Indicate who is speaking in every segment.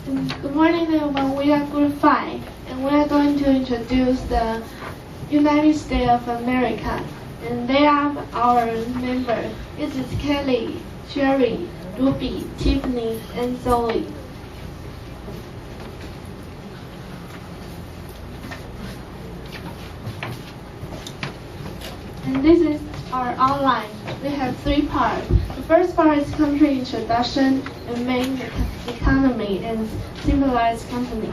Speaker 1: Good morning, everyone. We are Group 5, and we are going to introduce the United States of America. And they are our members. This is Kelly, Sherry, Ruby, Tiffany, and Zoe. And this is our outline. We have 3 parts. The first part is country introduction and main economy and civilized company.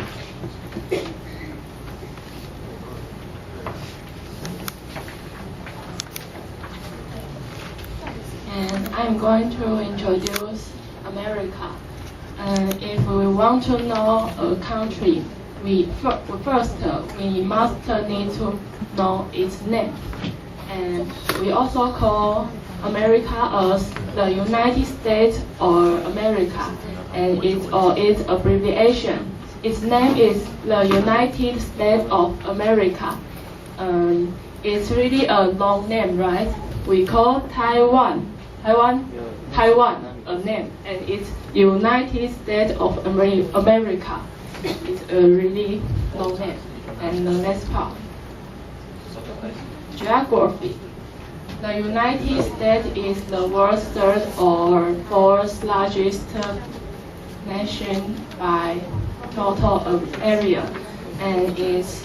Speaker 2: And I'm going to introduce America. If we want to know a country, we must need to know its name. And we also call America as the United States or America, and its abbreviation. Its name is the United States of America. It's really a long name, right? We call Taiwan a name, and it's United States of America. It's a really long name. And the next part. Geography. The United States is the world's 3rd or 4th largest nation by total area, and is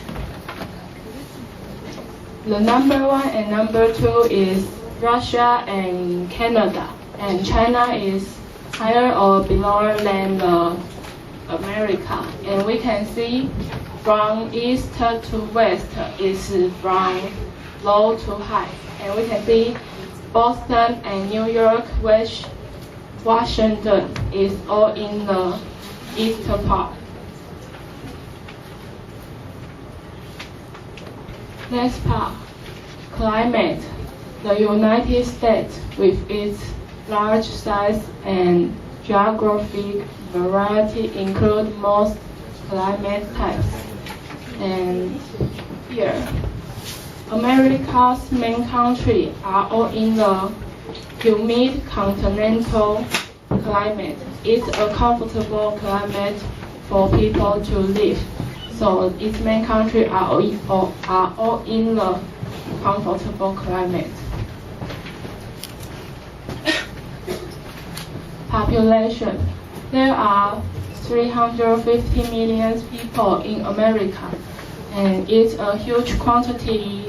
Speaker 2: the number 1 and number 2 is Russia and Canada, and China is higher or below than America. And we can see from east to west is from low to high. And we can see Boston and New York, Washington is all in the eastern part. Next part, climate. The United States, with its large size and geographic variety, include most climate types. And here, America's main countries are all in the humid continental climate. It's a comfortable climate for people to live. So its main countries are all in the comfortable climate. Population. There are 350 million people in America, and it's a huge quantity.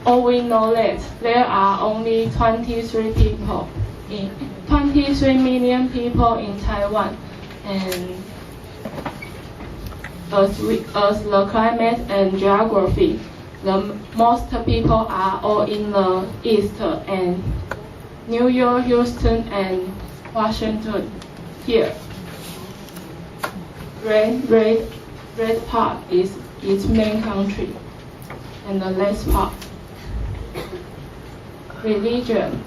Speaker 2: We know that there are only 23 million people in Taiwan, and as the climate and geography, the most people are all in the east, and New York, Houston, and Washington here. Red part is its main country. And the last part, religion.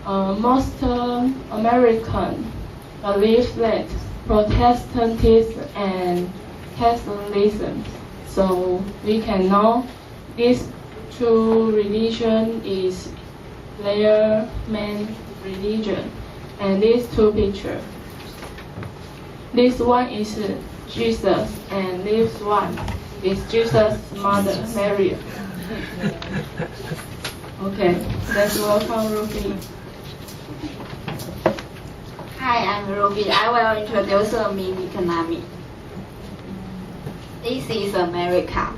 Speaker 2: Most Americans believe that Protestantism and Catholicism. So we can know these 2 religions is their main religion. And these 2 pictures. This one is Jesus, and this one is Jesus' mother, Mary. Okay, let's welcome Ruby.
Speaker 3: Hi, I'm Ruby. I will introduce the main economy. This is America.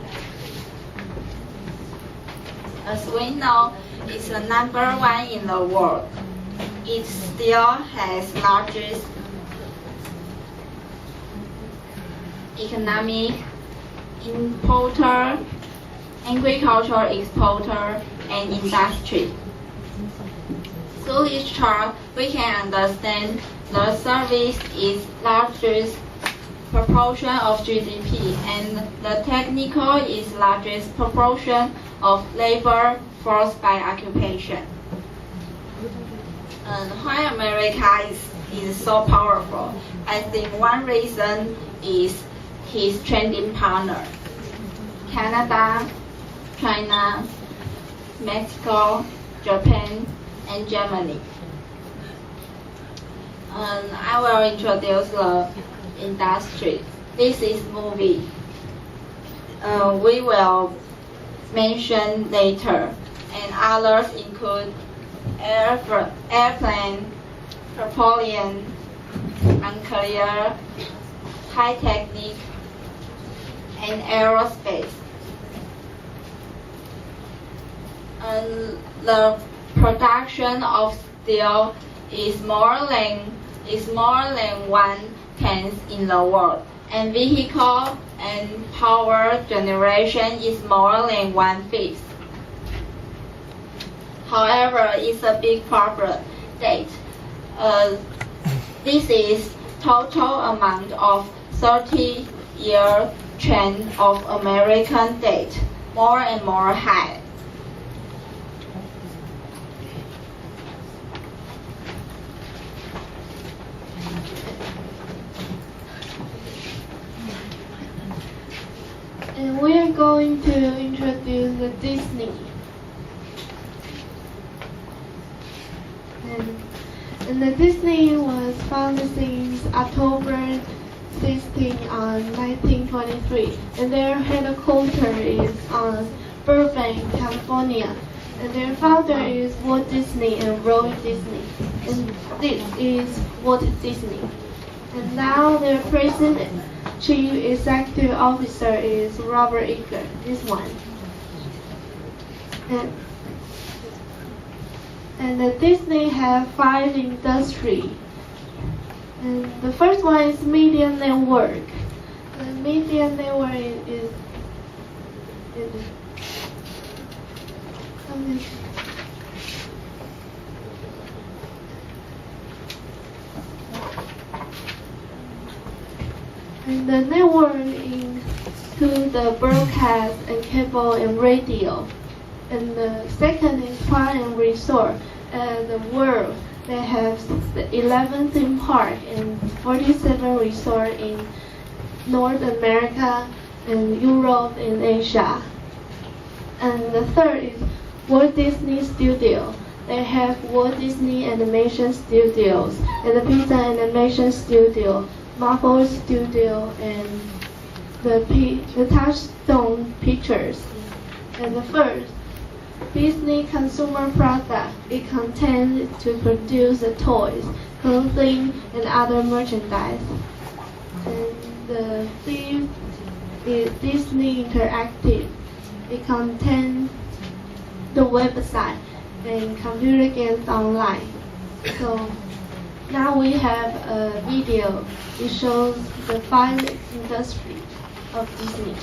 Speaker 3: As we know, it's the number 1 in the world. It still has largest economic importer, agricultural exporter, and industry. Through this chart, we can understand the service is largest proportion of GDP, and the technical is largest proportion of labor force by occupation. And why America is so powerful? I think one reason is his trading partner. Canada, China, Mexico, Japan, and Germany. I will introduce the industry. This is movie. We will mention later, and others include airplane, propulsion, nuclear, high technique, and aerospace. And the production of steel is more than 1/10 in the world, and vehicle and power generation is more than 1/5. However, it's a big problem that this is total amount of 30-year trend of American debt, more and more high.
Speaker 1: And we are going to introduce the Disney. And the Disney was founded since October 16 on 1923, and their headquarters is on Burbank, California. And their founder is Walt Disney and Roy Disney, and this is Walt Disney. And now their present Chief Executive Officer is Robert Iger, this one. And the Disney have 5 industries. And the first one is media network. The media network is and the network includes the broadcast and cable and radio. And the second is park and resort. The world, they have 11 theme parks and 47 resorts in North America and Europe and Asia. And the third is Walt Disney Studio. They have Walt Disney Animation Studios and the Pixar Animation Studio, Marvel Studio, and the Touchstone Pictures. And the first, Disney Consumer Product. It contains to produce the toys, clothing, and other merchandise. And the fifth is Disney Interactive. It contains the website and computer games online. So now we have a video. It shows the 5 industries of Disney.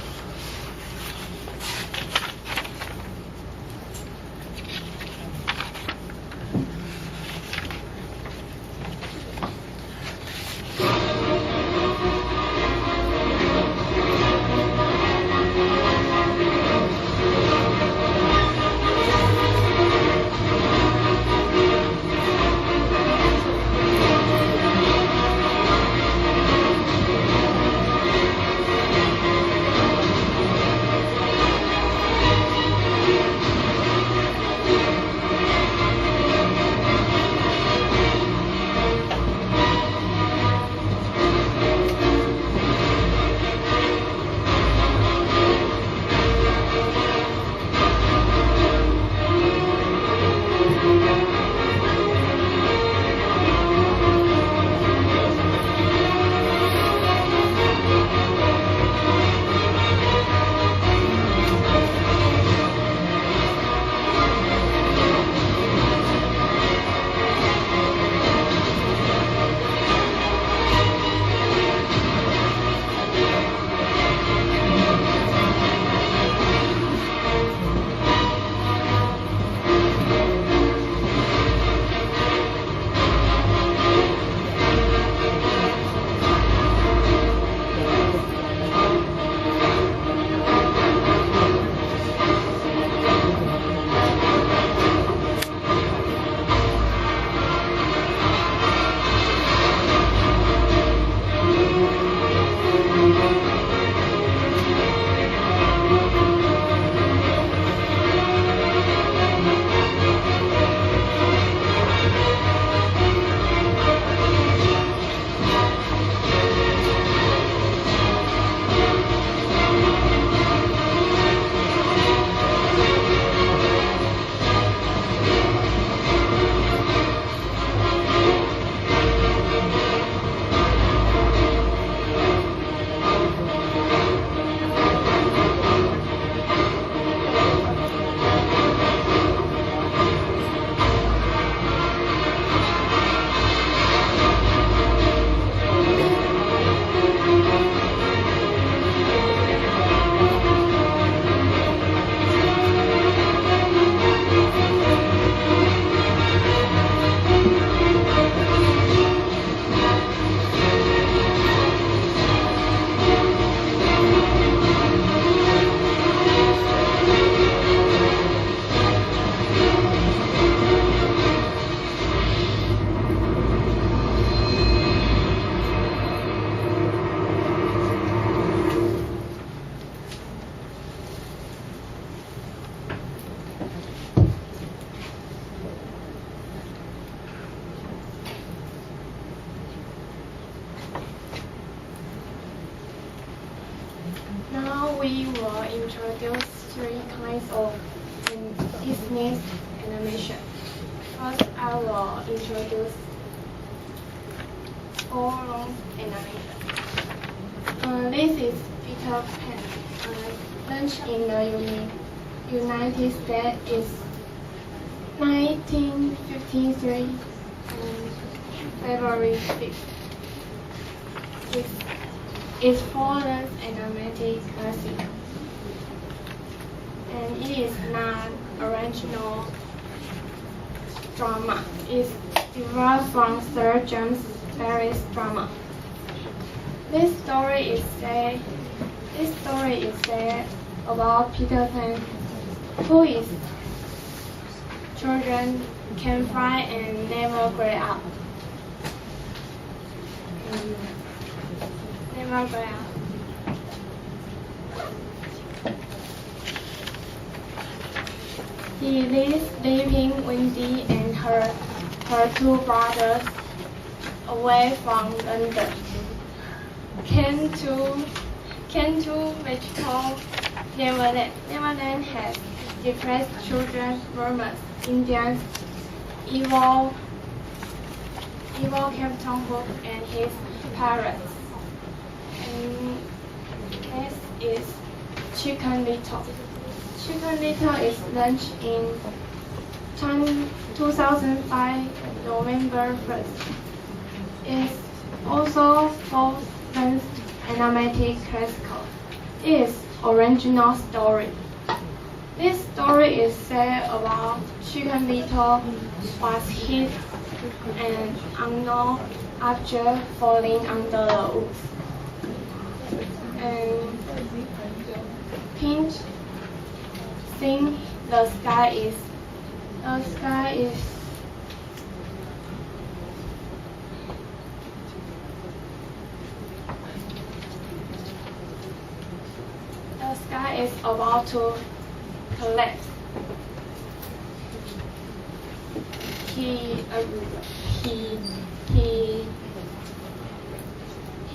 Speaker 4: Now we will introduce three kinds of Disney animation. First, I will introduce long animation. This is Peter Pan. Launched in the United States in 1953 February 5th. It's four-length animated classic, and it is not original drama. It's derived from Sir James Barrie's drama. This story is said about Peter Pan, who is children can fly and never grow up. Never grow up. He leaves leaving Wendy and her two brothers away from London. Came to magical Neverland. Neverland has depressed children, Burmans, Indians, evil Captain Hook and his pirates. And next is Chicken Little. Chicken Little is launched in 2005, November 1st. It's also fourth-length animated classical. It is original story. This story is said about Chicken Little was hit and unknown after falling under the woods. And Pinch sing the sky is about to collapse.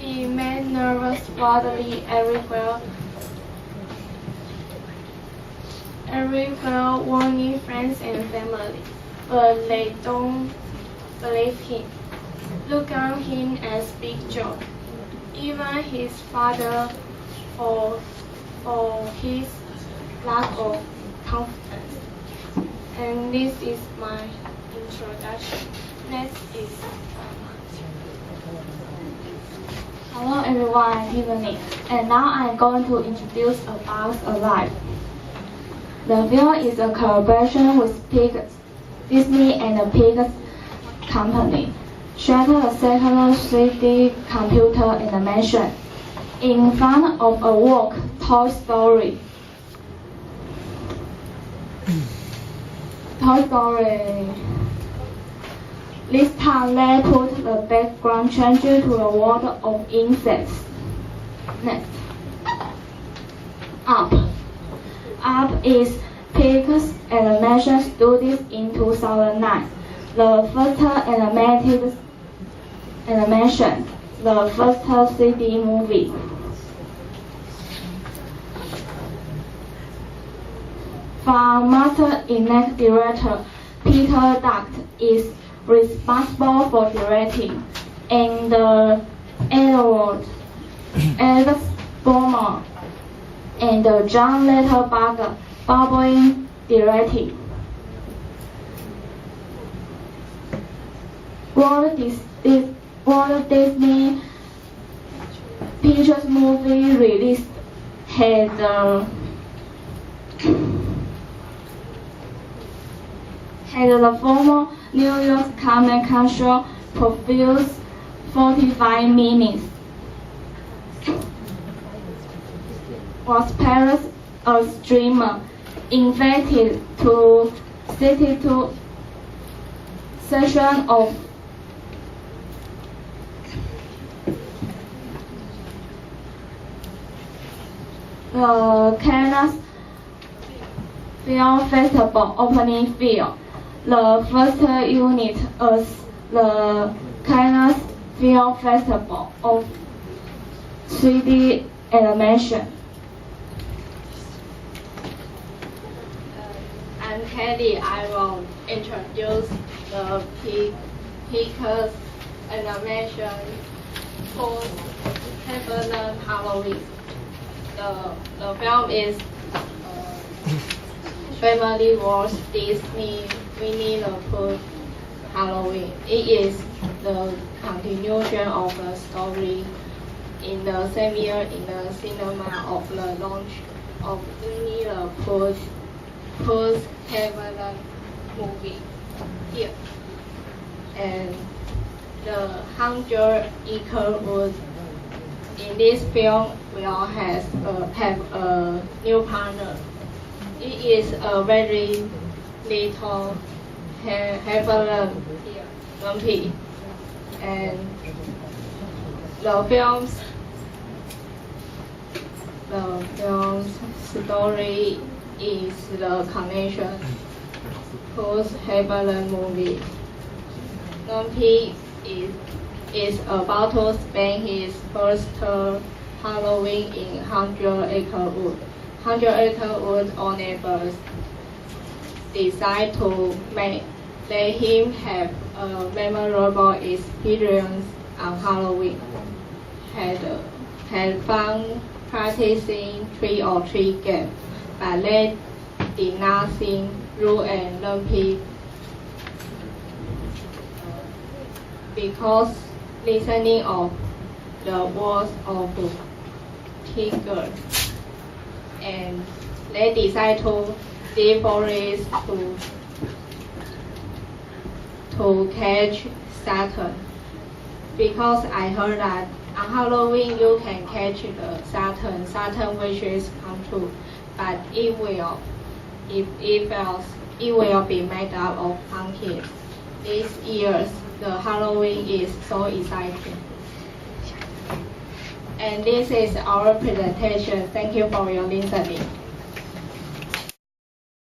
Speaker 4: He made nervous bodily everywhere, warning friends and family, but they don't believe him. Look on him as big joke. Even his father for his lack of confidence. And this is my introduction. Next is
Speaker 5: Hello everyone, I'm Tiffany, and now I'm going to introduce A Bug's Life. The film is a collaboration with Pixar, Disney and the Pixar Company, showing a second 3D computer animation in front of a walk Toy Story. This time they put the background changer to the world of insects. Next. Up. Up is Pixar's animation studios in 2009. The first animation, the first 3D movie. From Master Elect Director Peter Duck is responsible for directing. and Edward Alex Bowman and John Letterbach Bubbling directed. Walt Disney Pictures movie release had the former New York Comic Con show produced 45 minutes. Was Paris a streamer invited to 62 sessions of the Cannes Film Festival opening film, the first unit as the Cannes Film Festival of 3D animation.
Speaker 6: I'm Kelly. I will introduce the Pictures animation post Halloween Halloween. The film is Family Wars Disney Winnie the Pooh Halloween. It is the continuation of the story in the same year in the cinema of the launch of Winnie the Pooh's Halloween movie here. And the 100 Acre Wood in this film will have a new partner. It is a very little Halloween Lumpy, and the film's story is the connection post Halloween movie. Lumpy is about to spend his first Halloween in 100 Acre Wood. 100 Acre Wood owners decide to let him have a memorable experience on Halloween. Had fun practicing trick-or-treat game, but they did not think Roo and Lumpy because listening of the words of Tigger, and they decide to leave forest to catch Saturn. Because I heard that on Halloween you can catch the Saturn wishes come true, but it will, if it fails, it will be made up of pumpkins. This year's the Halloween is so exciting. And this is our presentation. Thank you for your listening.